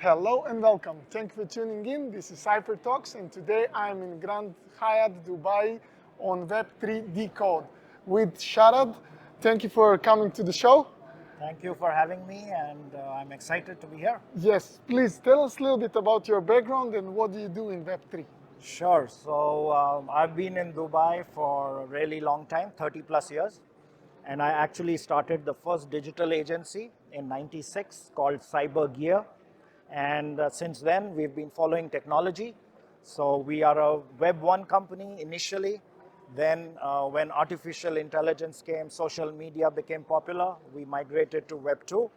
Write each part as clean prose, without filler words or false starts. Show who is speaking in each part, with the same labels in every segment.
Speaker 1: Hello and welcome. Thank you for tuning in. This is Cypher Talks, and today I'm in Grand Hyatt, Dubai on Web3 Decode with Sharad. Thank you for coming to the show.
Speaker 2: Thank you for having me, and I'm excited to be here.
Speaker 1: Yes, please tell us a little bit about your background and what do you do in Web3?
Speaker 2: Sure. So I've been in Dubai for a really long time, 30 plus years, and I actually started the first digital agency in '96 called Cyber Gear, and since then we've been following technology. So we are a Web 1 company initially. Then when artificial intelligence came, social media became popular, we migrated to Web 2.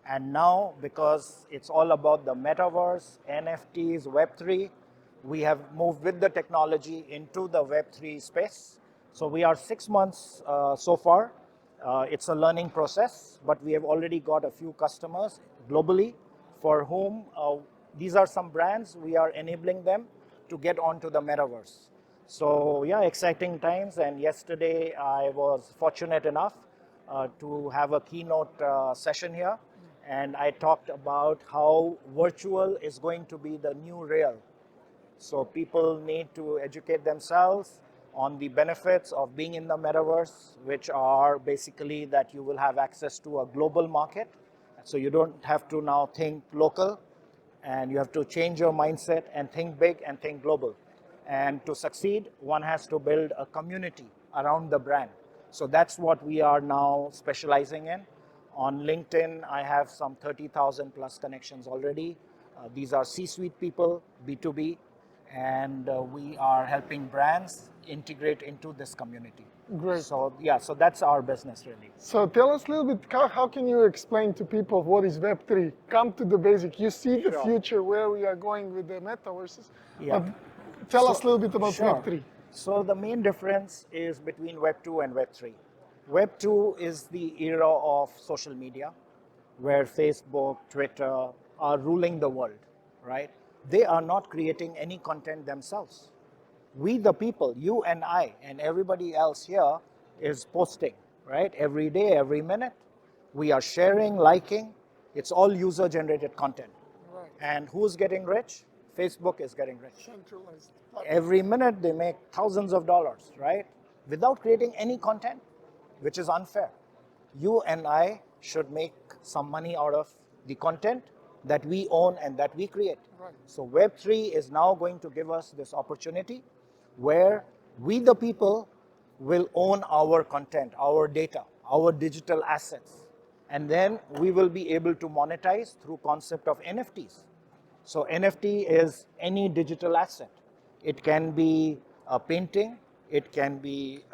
Speaker 2: And now, because it's all about the metaverse, NFTs, Web3, we have moved with the technology into the Web3 space. So we are 6 months so far. It's a learning process, but we have already got a few customers globally for whom these are some brands. We are enabling them to get onto the metaverse. So yeah, exciting times. And yesterday I was fortunate enough to have a keynote session here, and I talked about how virtual is going to be the new real. So people need to educate themselves on the benefits of being in the metaverse, which are basically that you will have access to a global market. So you don't have to now think local, and you have to change your mindset and think big and think global. And to succeed, one has to build a community around the brand. So that's what we are now specializing in. On LinkedIn, I have some 30,000 plus connections already. These are C-suite people, B2B, and we are helping brands integrate into this community.
Speaker 1: Great.
Speaker 2: So yeah, so that's our business really.
Speaker 1: So tell us a little bit, how can you explain to people what is Web3? Come to the basic. You see the
Speaker 2: Sure.
Speaker 1: future where we are going with the metaverses,
Speaker 2: Yeah.
Speaker 1: but tell us a little bit about
Speaker 2: Sure.
Speaker 1: Web3.
Speaker 2: So the main difference is between Web 2 and Web 3. Web 2 is the era of social media, where Facebook, Twitter are ruling the world, right? They are not creating any content themselves. We, the people, you and I, and everybody else here is posting, right? Every day, every minute. We are sharing, liking. It's all user generated content.
Speaker 1: Right.
Speaker 2: And who's getting rich? Facebook is getting rich.
Speaker 1: Centralized.
Speaker 2: Every minute they make thousands of dollars, right? Without creating any content, which is unfair. You and I should make some money out of the content that we own and that we create.
Speaker 1: Right.
Speaker 2: So Web3 is now going to give us this opportunity where we, the people, will own our content, our data, our digital assets. And then we will be able to monetize through concept of NFTs. So NFT is any digital asset. It can be a painting, it can be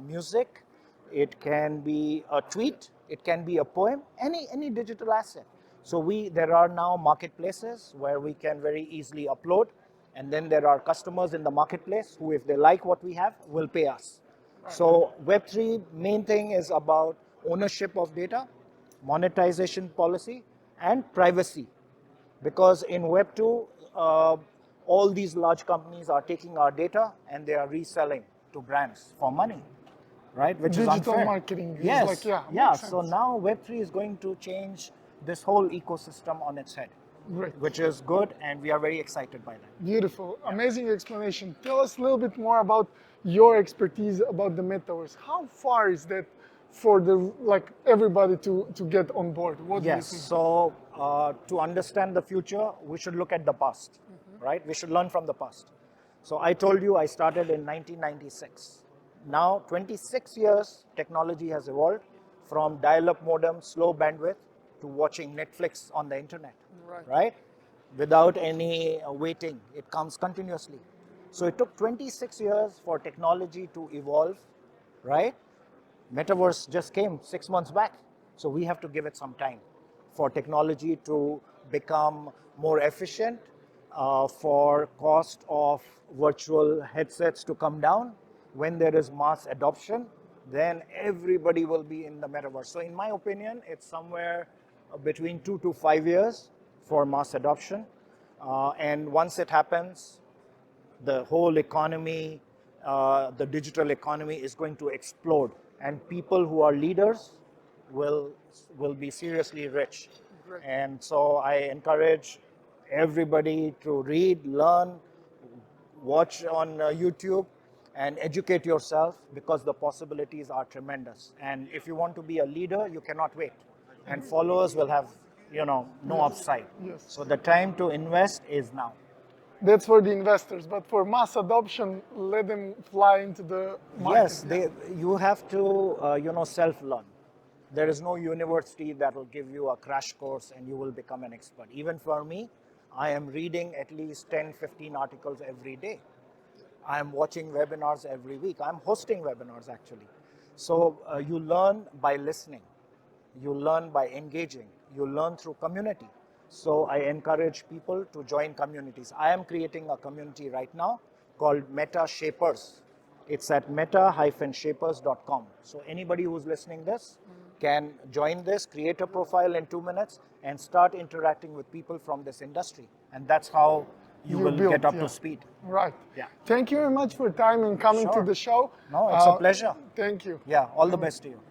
Speaker 2: music, it can be a tweet, it can be a poem, any digital asset. So there are now marketplaces where we can very easily upload, and then there are customers in the marketplace who, if they like what we have, will pay us. So Web3 main thing is about ownership of data, monetization policy, and privacy. Because in Web 2, all these large companies are taking our data and they are reselling to brands for money, right? Which is
Speaker 1: Digital
Speaker 2: unfair.
Speaker 1: marketing is
Speaker 2: Yes,
Speaker 1: like, yeah,
Speaker 2: yeah.
Speaker 1: makes
Speaker 2: So
Speaker 1: sense.
Speaker 2: now Web 3 is going to change this whole ecosystem on its head,
Speaker 1: Great.
Speaker 2: which is good, and we are very excited by that.
Speaker 1: Beautiful. Amazing explanation. Tell us a little bit more about your expertise about the metaverse. How far is that for the everybody to get on board? What do you
Speaker 2: Yes.
Speaker 1: think?
Speaker 2: So to understand the future, we should look at the past, right? We should learn from the past. So I told you I started in 1996. Now, 26 years, technology has evolved from dial-up modem, slow bandwidth, to watching Netflix on the internet, right? Without any waiting. It comes continuously. So it took 26 years for technology to evolve, right? Metaverse just came 6 months back. So we have to give it some time for technology to become more efficient, for cost of virtual headsets to come down. When there is mass adoption, then everybody will be in the metaverse. So in my opinion, it's somewhere between 2 to 5 years for mass adoption. And once it happens, the whole economy, the digital economy is going to explode, and people who are leaders will be seriously rich.
Speaker 1: Great.
Speaker 2: And so I encourage everybody to read, learn, watch on YouTube, and educate yourself, because the possibilities are tremendous. And if you want to be a leader, you cannot wait. And followers will have, no upside.
Speaker 1: Yes.
Speaker 2: So the time to invest is now.
Speaker 1: That's for the investors, but for mass adoption, let them fly into the market.
Speaker 2: Yes, you have to, self-learn. There is no university that will give you a crash course and you will become an expert. Even for me, I am reading at least 10, 15 articles every day. I am watching webinars every week. I'm hosting webinars actually. So you learn by listening. You learn by engaging. You learn through community. So I encourage people to join communities. I am creating a community right now called Meta Shapers. It's at meta-shapers.com. So anybody who's listening this can join this, create a profile in 2 minutes, and start interacting with people from this industry. And that's how you will
Speaker 1: build,
Speaker 2: get up
Speaker 1: yeah.
Speaker 2: to speed.
Speaker 1: Right.
Speaker 2: Yeah.
Speaker 1: Thank you very much for time and coming to
Speaker 2: Sure.
Speaker 1: the show.
Speaker 2: No, it's a pleasure.
Speaker 1: Thank you.
Speaker 2: Yeah, all the best to you.